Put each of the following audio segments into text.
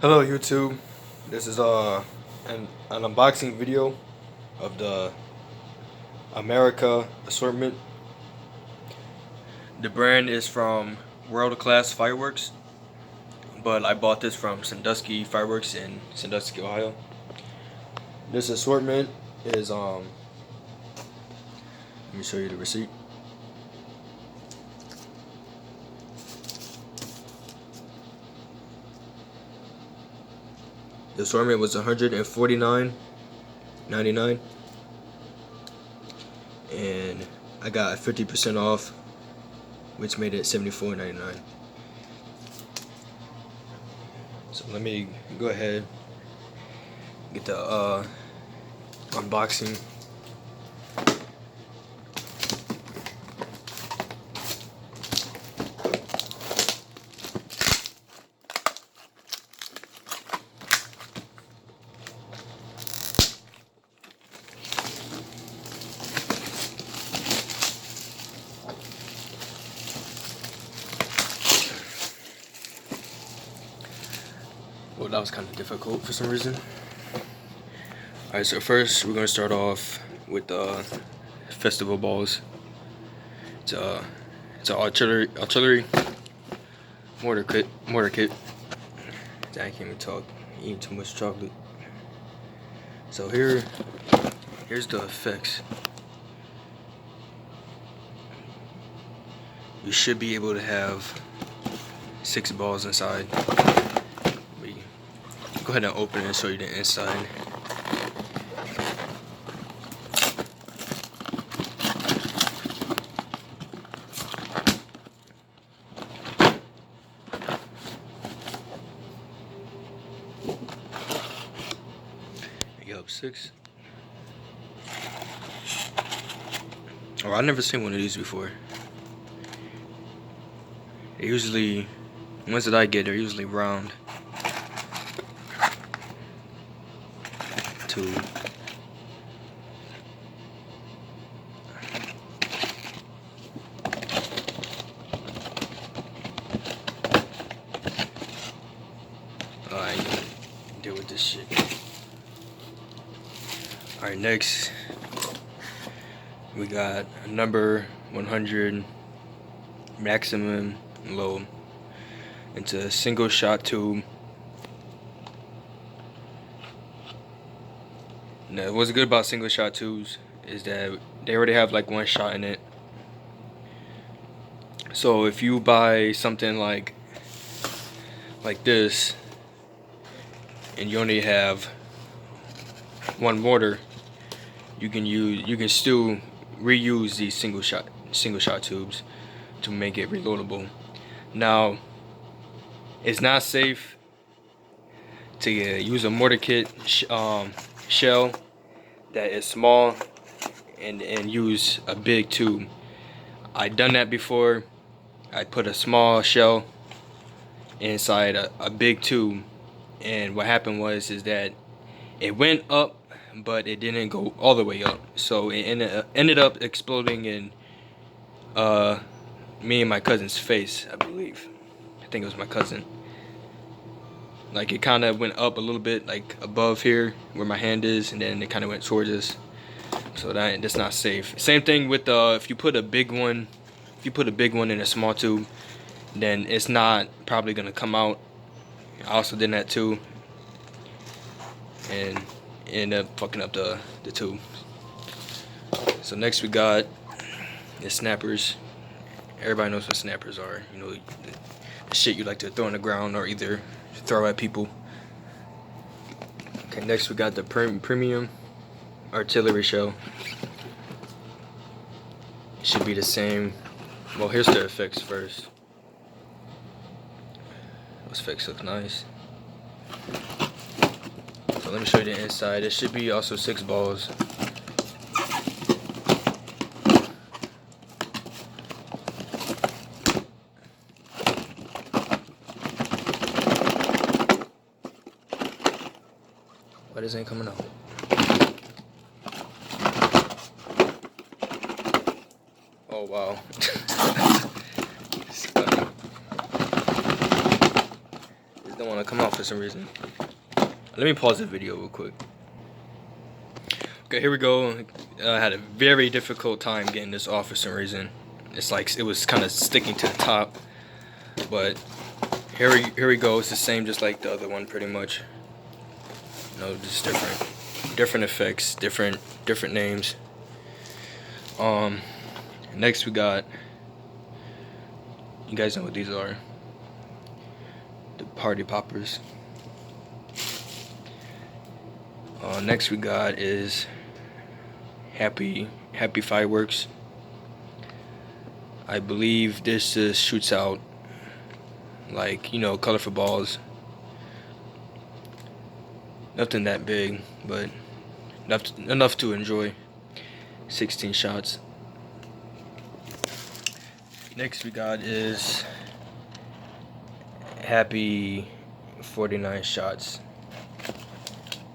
Hello YouTube, this is an unboxing video of the America assortment. The brand is from World Class Fireworks, but I bought this from Sandusky Fireworks in Sandusky, Ohio. This assortment is let me show you the receipt. The assortment was $149.99, and I got 50% off, which made it $74.99. So let me go ahead and get the unboxing. Well, that was kind of difficult for some reason. Alright, so first we're going to start off with the festival balls. It's an artillery mortar kit. I can't even talk, eating too much chocolate. So here's the effects. You should be able to have 6 balls inside. Go ahead and open it and show you the inside. Yup, 6. Oh, I've never seen one of these before. They usually, ones that I get, they're usually round. 2. Alright, deal with this shit. Alright, next we got a number 100 maximum load into a single shot tube. Now, what's good about single shot tubes is that they already have like one shot in it. So if you buy something like this and you only have one mortar, you can still reuse these single shot tubes to make it reloadable. Now, it's not safe to use a mortar kit shell that is small and use a big tube. I done that before. I put a small shell inside a big tube, and what happened was that it went up, but it didn't go all the way up. So it ended up exploding in me and my cousin's face, I believe. I think it was my cousin. Like, it kind of went up a little bit, like above here where my hand is, and then it kind of went towards us. So that's not safe. Same thing with if you put a big one in a small tube, then it's not probably gonna come out. I also did that too, and ended up fucking up the tube. So next we got the snappers. Everybody knows what snappers are. You know, the shit you like to throw on the ground or either throw at people. Okay, next we got the premium artillery shell. It should be the same. Well, here's the effects first. Those effects look nice. So let me show you the inside. It should be also 6 balls. Why this ain't coming out? Oh wow. It's funny. This don't want to come out for some reason. Let me pause the video real quick. Okay, here we go. I had a very difficult time getting this off for some reason. It's like it was kind of sticking to the top, but here we go. It's the same, just like the other one, pretty much. No, just different effects, different names. Next we got, you guys know what these are, the party poppers. Next we got is happy fireworks. I believe this just shoots out, like, you know, colorful balls. Nothing that big, but enough to enjoy. 16 shots. Next we got is happy 49 shots.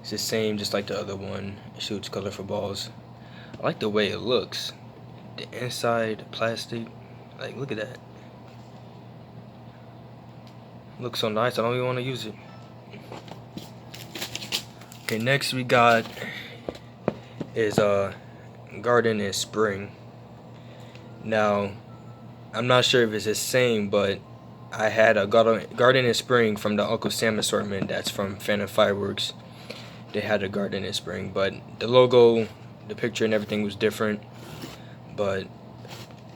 It's the same, just like the other one. It shoots colorful balls. I like the way it looks. The inside, the plastic, like, look at that. Looks so nice, I don't even want to use it. Okay, next we got is garden in spring. Now, I'm not sure if it's the same, but I had a garden in spring from the Uncle Sam assortment. That's from Phantom Fireworks. They had a garden in spring, but the logo, the picture, and everything was different. But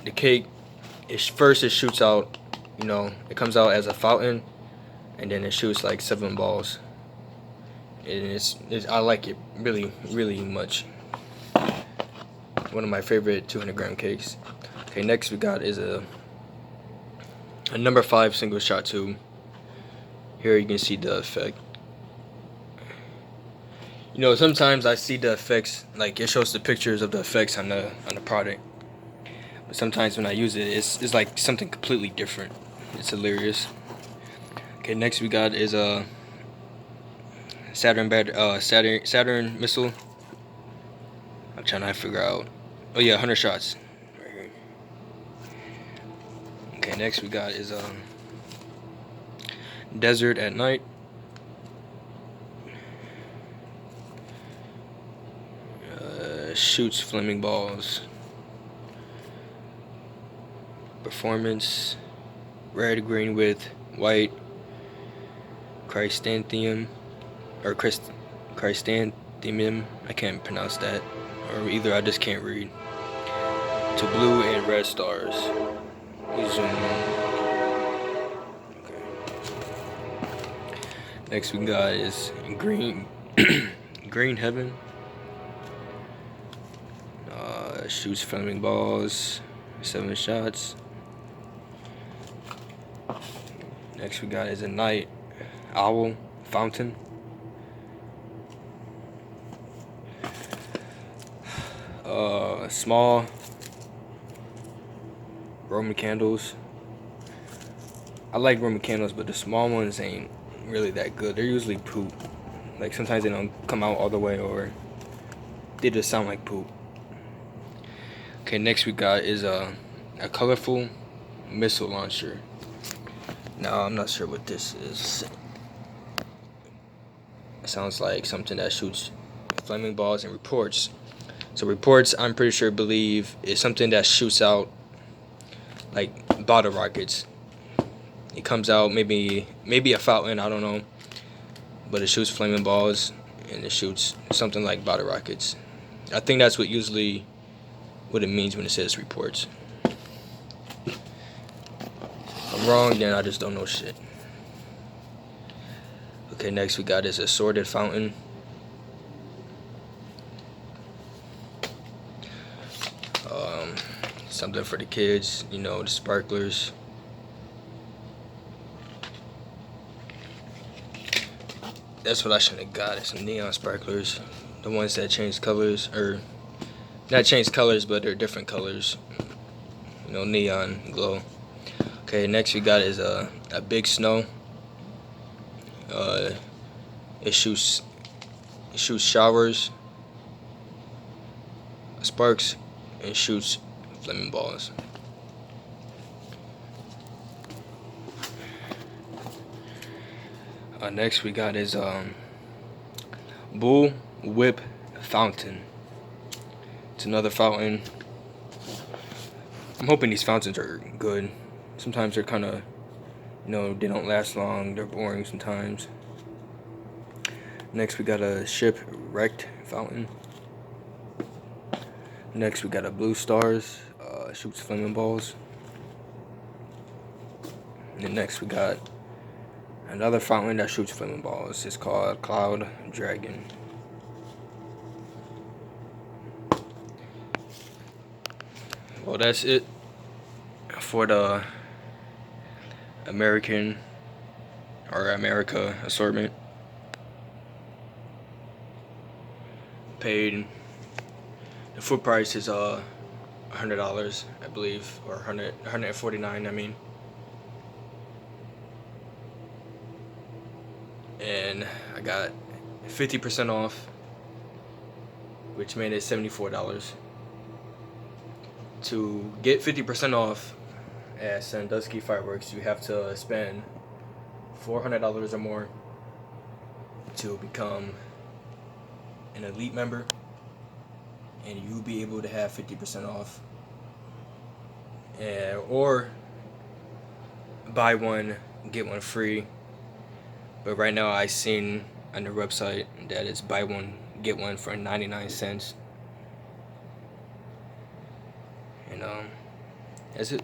the cake, it shoots out, you know, it comes out as a fountain, and then it shoots like 7 balls. And I like it really much. One of my favorite 200-gram cakes. Okay, next we got is a number 5 single shot tube. Here you can see the effect. You know, sometimes I see the effects, like it shows the pictures of the effects on the product. But sometimes when I use it, it's like something completely different. It's hilarious. Okay, next we got is a Saturn missile. I'm trying to figure out. Oh yeah, 100 shots. Right here. Okay, next we got is desert at night. Shoots flaming balls. Performance, red, green with white. Chrysanthemum, or chrysanthemum. I can't pronounce that, or either I just can't read. To blue and red stars. We zoom in. Okay. Next we got is green, green heaven. Shoots flaming balls, 7 shots. Next we got is a night owl fountain. Small Roman candles. I like Roman candles, but the small ones ain't really that good. They're usually poop. Like sometimes they don't come out all the way, or they just sound like poop. Okay, next we got is a colorful missile launcher. Now I'm not sure what this is. It sounds like something that shoots flaming balls and reports. So reports, I'm pretty sure, believe is something that shoots out like bottle rockets. It comes out maybe a fountain, I don't know, but it shoots flaming balls and it shoots something like bottle rockets. I think that's what it means when it says reports. If I'm wrong, then I just don't know shit. Okay, next we got this assorted fountain. Something for the kids, you know, the sparklers. That's what I should have got, some neon sparklers. The ones that change colors, or not change colors, but they're different colors. You know, neon glow. Okay, next we got is a big snow. It shoots showers, sparks, and shoots flaming balls. Next we got is Bull Whip Fountain. It's another fountain. I'm hoping these fountains are good. Sometimes they're kind of, they don't last long. They're boring sometimes. Next we got a Shipwrecked Fountain. Next we got a Blue Stars, shoots flaming balls. And next we got another fountain that shoots flaming balls. It's called Cloud Dragon. Well, that's it for the America assortment. Paid, the full price is $100, I believe, or $149, I mean. And I got 50% off, which made it $74. To get 50% off at Sandusky Fireworks, you have to spend $400 or more to become an elite member, and you'll be able to have 50% off. Or buy one, get one free. But right now I seen on their website that it's buy one, get one for 99 cents. And that's it.